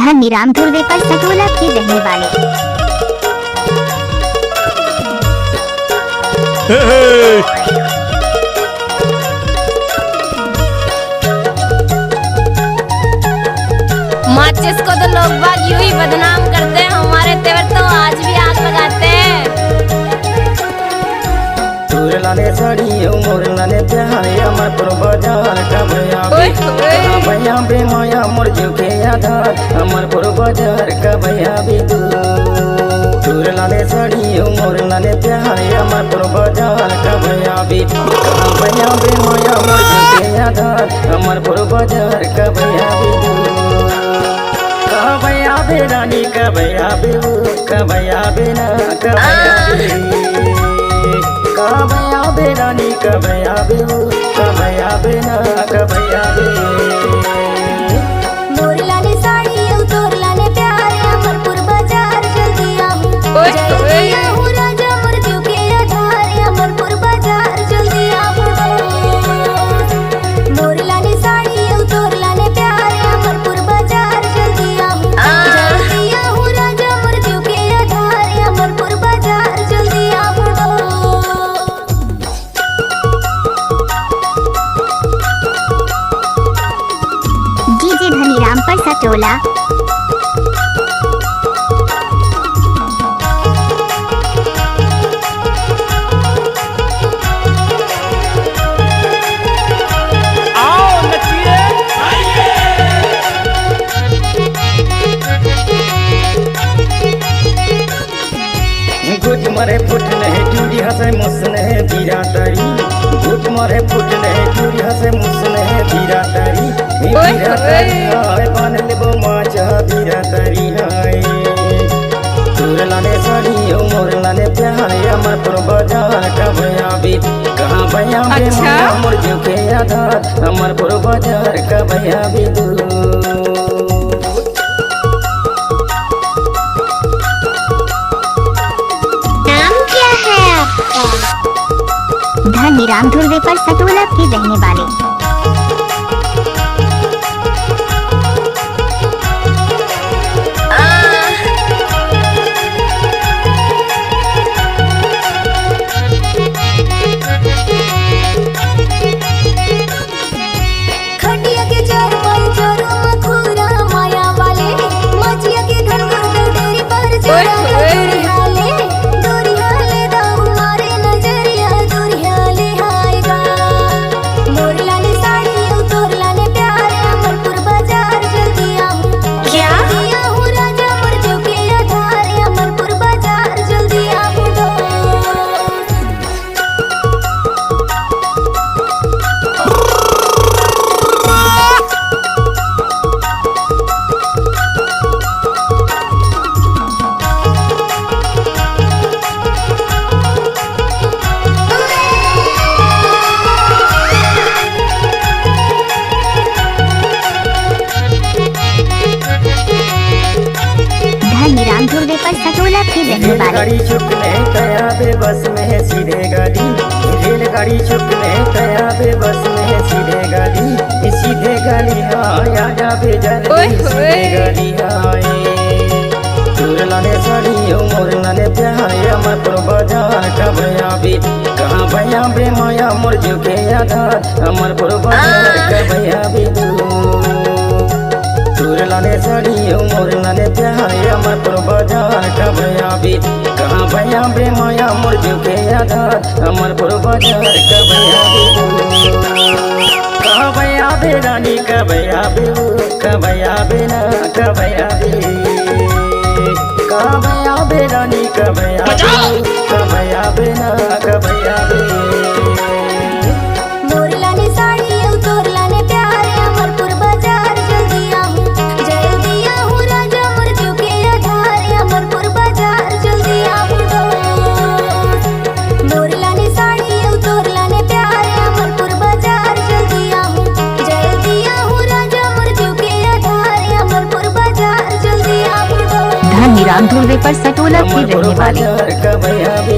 धनीराम ध्रुवे पर सटोला के रहने वाले। माचिस को तो लोग बाग यूं ही बदनाम करते हैं, हमारे तेवर तो आज भी आग लगाते हैं। तोर लाले साड़ी मोर लाले प्यारे अमर पुर बाजार का भैया भैया बे माया मोर जीव के आधार अमर पुर बाजार का भैया भी तू। तोर लाले साड़ी मोर लाले प्यारे अमर पुर बाजार का भैया भी भैया बे माया मोर जीव के आधार अमर पुर बाजार का भैया भी तू। भैया बे रानी का भैया बे का भैया बे ना का भैया बे रानी का भैया बे का भैया बे ना का भैया बे। मोर लाले साड़ी तोर लाले प्यारे अमरपुर बाजार जल्दी आहूं राजा मोर जीव के आधार अमरपुर बाजार जल्दी आहूं। मोर लाले साड़ी तोर लाले प्यारे अमरपुर बाजार जल्दी आहूं राजा मोर जीव के आधार अमरपुर बाजार जल्दी आहूं। डीजे धनीराम पर सटोला। गुट मरे फुट नहीं चूड़ी हंसे मुसने पीरा तारी गुट मरे फुट नहीं चूड़ी हंसे मुसने पीरा तारी पीरा तारी हाय बन लेबो माचा पीरा तारी हाय। तोर लाले साड़ी मोर लाले प्यारे अमर पुर बाजार का भैया भी कहाँ भैया बे माया मोर जीव के आधार अमर पुर बाजार का भैया भी तू। धनीराम ध्रुवे पर सटोला के रहने वाले। खटिया के चार पाई चारो मखुरा माया वाले मचिया के घर घर डेरी पर चढ़ा दूरी हाले दाऊ मारे नजरिया दूरी हाले हायगा। मोर लाले साड़ी तोर लाले प्यारे अमरपुर बाजार जल्दी आहूं राजा मोर जीव के आधार अमरपुर बाजार जल्दी आहूं। धनीराम ध्रुवे पर सटोला के रहने वाले। गाड़ी चुकने तया बे बस में है सीधे गाड़ी रेलगाड़ी चुकने तया बे बस में है सीधे गाड़ी हाँ आजा बे जल्दी सीधे गाड़ी हाँ। तोर लाले साड़ी मोर लाले प्यारे अमर पुर बाजार का भैया भी कहाँ भैया बे माया मोर जीव के आधार अमर पुर बाजार का भैया भी तू। तोर लाले साड़ी मोर लाले प्यारे अमर पुर बाजार का भैया भी कहाँ भैया बे माया मोर जीव के आधार अमर पुर बाजार का भैया भी कहाँ भैया बे रानी का भैया बे का भैया बे ना का भैया बे कहाँ भैया बे रानी का भैया बे का भैया बे ना का भैया बे। मोर लाले साड़ी तोर लाले प्यारे अमरपुर बाजार जल्दी आहूं राजा मोर जीव के आधार अमरपुर बाजार जल्दी आहूं। मोर लाले साड़ी तोर लाले प्यारे अमरपुर बाजार जल्दी आहूं राजा मोर जीव के आधार अमरपुर बाजार जल्दी आहूं। धनीराम ध्रुवे पर सटोला के रहने वाले। का भैया भी